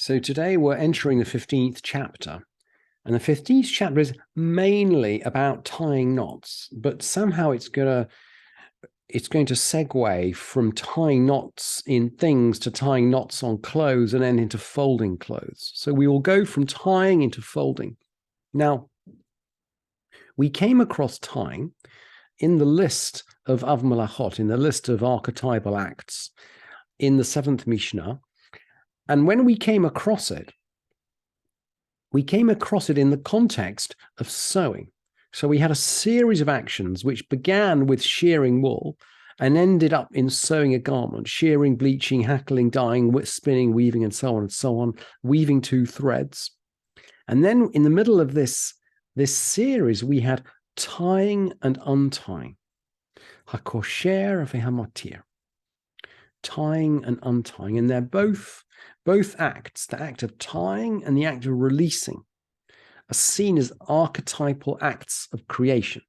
So today we're entering the 15th chapter, and the 15th chapter is mainly about tying knots, but somehow it's going to segue from tying knots in things to tying knots on clothes and then into folding clothes. So we will go from tying into folding. Now, we came across tying in the list of Av Malachot, in the list of archetypal acts in the 7th Mishnah. And when we came across it in the context of sewing. So we had a series of actions which began with shearing wool and ended up in sewing a garment, shearing, bleaching, hackling, dyeing, spinning, weaving, and so on, weaving two threads. And then in the middle of this series, we had tying and untying. Hakosher v'hamatir. Tying and untying. And they're both acts, the act of tying and the act of releasing, are seen as archetypal acts of creation.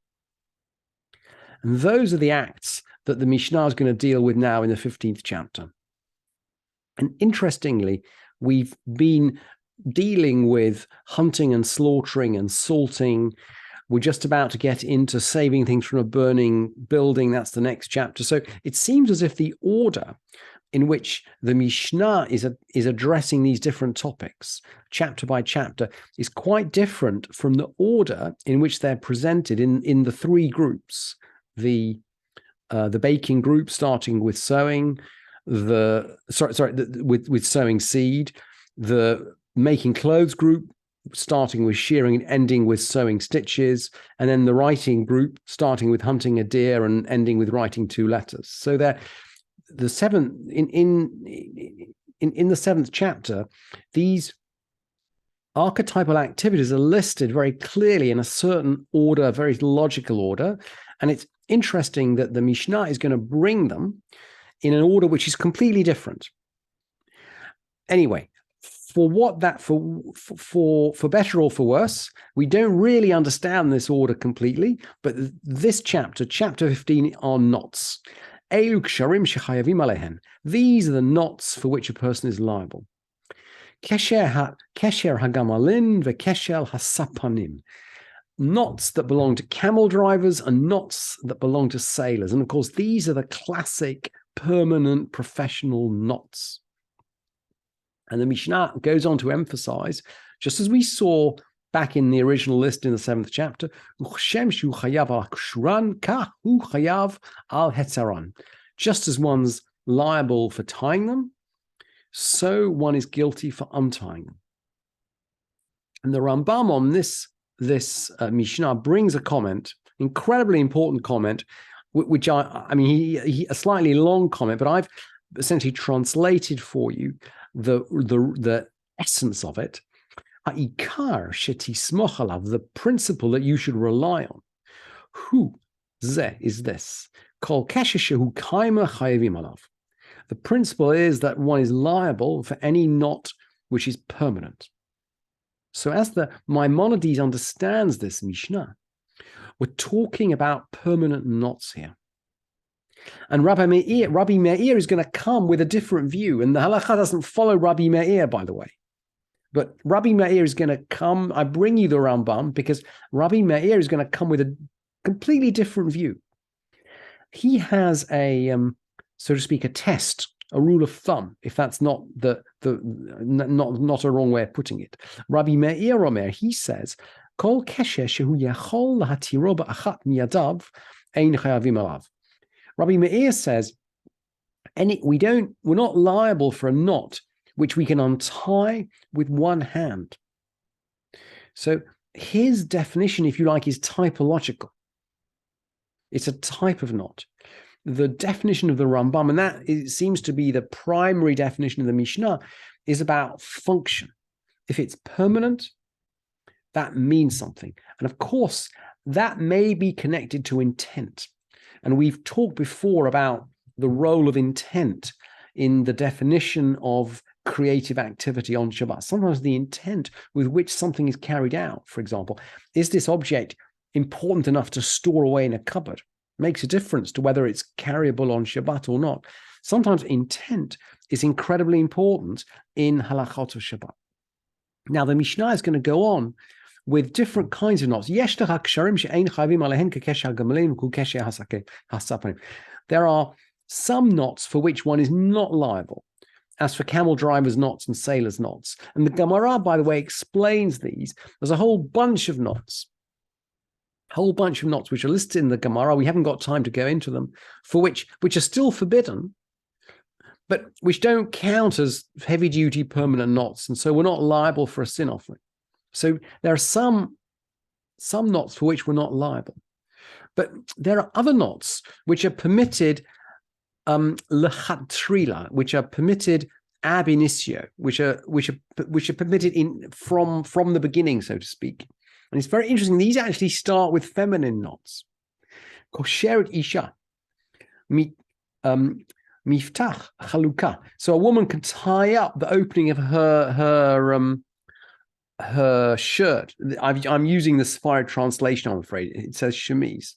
And those are the acts that the Mishnah is going to deal with now in the 15th chapter. And interestingly, we've been dealing with hunting and slaughtering and salting. We're just about to get into saving things from a burning building. That's the next chapter. So it seems as if the order in which the Mishnah is addressing these different topics, chapter by chapter, is quite different from the order in which they're presented in the three groups. The baking group starting with sewing, with sowing seed, the making clothes group starting with shearing and ending with sewing stitches, and then the writing group starting with hunting a deer and ending with writing two letters. So they're the seventh in the 7th chapter, these archetypal activities are listed very clearly in a certain order, a very logical order. And it's interesting that the Mishnah is going to bring them in an order which is completely different. Anyway, for better or for worse, we don't really understand this order completely, but this chapter 15, are knots. These are the knots for which a person is liable. Kesher hagamalin v'kesher hasapanim. Knots that belong to camel drivers and knots that belong to sailors. And of course, these are the classic permanent professional knots. And the Mishnah goes on to emphasize, just as we saw back in the original list in the 7th chapter, just as one's liable for tying them, so one is guilty for untying them. And the Rambam on this Mishnah brings a comment, incredibly important comment, which he a slightly long comment, but I've essentially translated for you the essence of it. Ha'ikar shetismoch alav, the principle that you should rely on. Hu zeh is this. Kol kesher shehu kaima chayavim alav. The principle is that one is liable for any knot which is permanent. So as the Maimonides understands this Mishnah, we're talking about permanent knots here. And Rabbi Meir is going to come with a different view, and the halakha doesn't follow Rabbi Meir, by the way. But Rabbi Meir is going to come, I bring you the Rambam, because Rabbi Meir is going to come with a completely different view. He has a, so to speak, a test, a rule of thumb, if that's not not a wrong way of putting it. Rabbi Meir Omer, he says, Kol kesher shehu yachol lahatiro ba'achat miyadav ein chayavim alav. Rabbi Meir says, we're not liable for a knot which we can untie with one hand. So his definition, if you like, is typological. It's a type of knot. The definition of the Rambam, and that seems to be the primary definition of the Mishnah, is about function. If it's permanent, that means something. And of course, that may be connected to intent. And we've talked before about the role of intent in the definition of creative activity on Shabbat. Sometimes the intent with which something is carried out, for example, is this object important enough to store away in a cupboard? Makes a difference to whether it's carryable on Shabbat or not. Sometimes intent is incredibly important in halachot of Shabbat. Now, the Mishnah is going to go on with different kinds of knots. There are some knots for which one is not liable, as for camel drivers' knots and sailors' knots. And the Gemara, by the way, explains these. There's a whole bunch of knots which are listed in the Gemara. We haven't got time to go into them, for which are still forbidden, but which don't count as heavy-duty permanent knots, and so we're not liable for a sin offering. So there are some knots for which we're not liable. But there are other knots which are permitted lechatrila, which are permitted ab initio, which are permitted from the beginning, so to speak. And it's very interesting. These actually start with feminine knots. Kosheret isha, miftach chaluka. So a woman can tie up the opening of her shirt. I'm using the Sephardic translation, I'm afraid. It says chemise.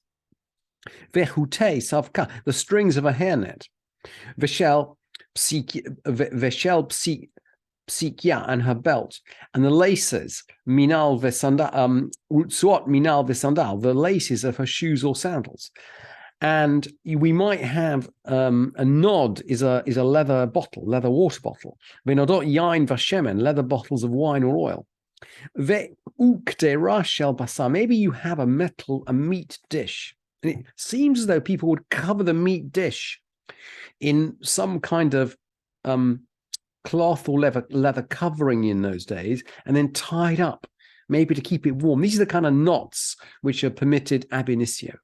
Vehute savka, the strings of a hairnet. Veshel psikya, and her belt, and the laces minal vesandal, utsuot minal vesandal, the laces of her shoes or sandals. And we might have a nod is a leather water bottle. Venodot yain vashemen, leather bottles of wine or oil. Ve'ukdera shel basar, maybe you have a meat dish. And it seems as though people would cover the meat dish in some kind of cloth or leather covering in those days, and then tied up, maybe to keep it warm. These are the kind of knots which are permitted ab initio.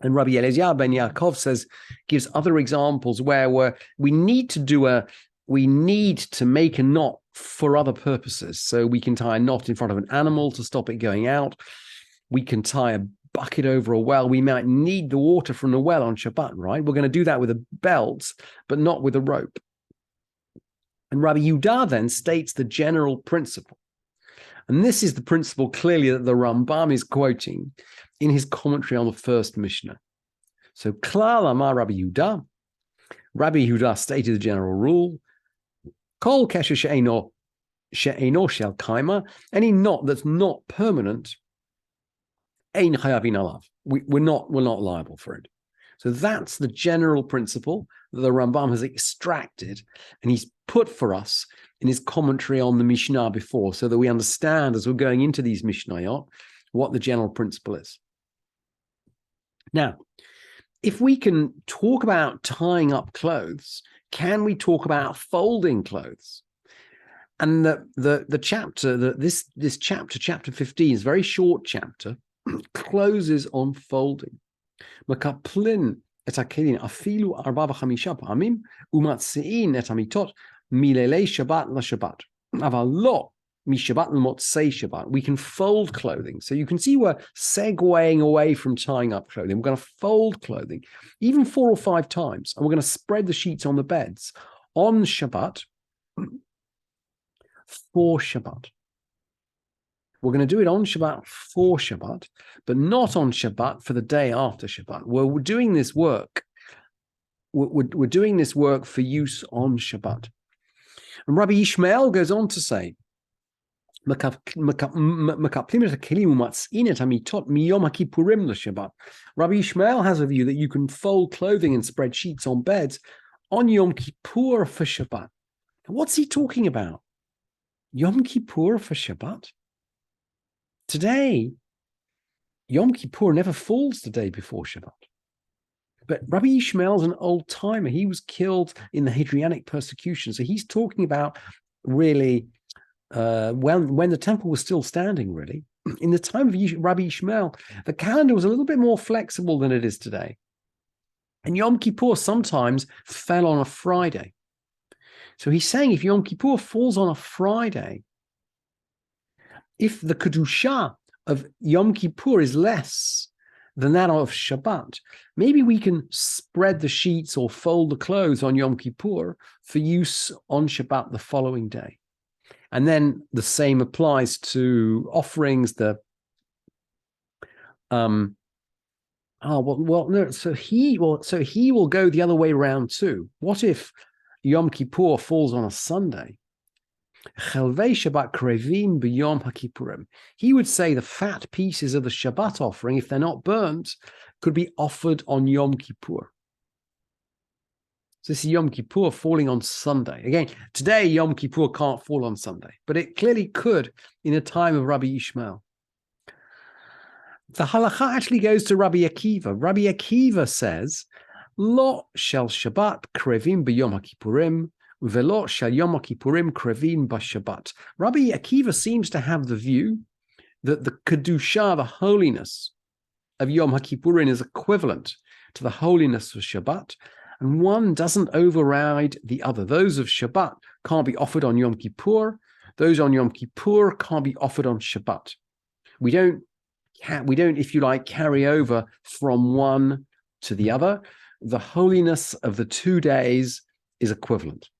And Rabbi Eliezer ben Yaakov gives other examples where we need to make a knot for other purposes. So we can tie a knot in front of an animal to stop it going out. We can tie a bucket over a well. We might need the water from the well on Shabbat, right? We're going to do that with a belt, but not with a rope. And Rabbi Yehuda then states the general principle. And this is the principle clearly that the Rambam is quoting in his commentary on the first Mishnah. So, Klal Amar Rabbi Yehuda. Rabbi Yehuda stated the general rule. Kol kesher she'eino shel kaima. Any knot that's not permanent, ein chayavin alav. We're not liable for it. So that's the general principle that the Rambam has extracted, and he's put for us in his commentary on the Mishnah before, so that we understand as we're going into these Mishnayot what the general principle is. Now, if we can talk about tying up clothes, can we talk about folding clothes? And the chapter, this chapter, chapter 15, is a very short chapter, closes on folding. Makaplin et hakelim afilu 4-5 פעמים umatzein et hamitot milelei Shabbat laShabbat. Aval lo mishabbat l'motzei Shabbat. We can fold clothing. So you can see we're segueing away from tying up clothing. We're going to fold clothing even 4 or 5 times, and we're going to spread the sheets on the beds on Shabbat for Shabbat. We're going to do it on Shabbat for Shabbat, but not on Shabbat for the day after Shabbat. We're doing this work. We're doing this work for use on Shabbat. And Rabbi Ishmael goes on to say, Rabbi Ishmael has a view that you can fold clothing and spread sheets on beds on Yom Kippur for Shabbat. What's he talking about? Yom Kippur for Shabbat? Today, Yom Kippur never falls the day before Shabbat. But Rabbi Ishmael's an old timer. He was killed in the Hadrianic persecution. So he's talking about really when the temple was still standing, really. In the time of Rabbi Ishmael, the calendar was a little bit more flexible than it is today. And Yom Kippur sometimes fell on a Friday. So he's saying if Yom Kippur falls on a Friday, if the Kedusha of Yom Kippur is less than that of Shabbat, maybe we can spread the sheets or fold the clothes on Yom Kippur for use on Shabbat the following day. And then the same applies to offerings. So he will go the other way around too. What if Yom Kippur falls on a Sunday, Chelvei Shabbat krevim b'Yom HaKippurim. He would say the fat pieces of the Shabbat offering, if they're not burnt, could be offered on Yom Kippur. So this is Yom Kippur falling on Sunday. Again, today Yom Kippur can't fall on Sunday, but it clearly could in the time of Rabbi Ishmael. The halacha actually goes to Rabbi Akiva. Rabbi Akiva says, Lo shel Shabbat krevim b'Yom HaKippurim, velo shel Yom HaKippurim krevim b'Shabbat. Rabbi Akiva seems to have the view that the kedusha, the holiness of Yom HaKippurim, is equivalent to the holiness of Shabbat, and one doesn't override the other. Those of Shabbat can't be offered on Yom Kippur. Those on Yom Kippur can't be offered on Shabbat. We don't, if you like, carry over from one to the other. The holiness of the 2 days is equivalent.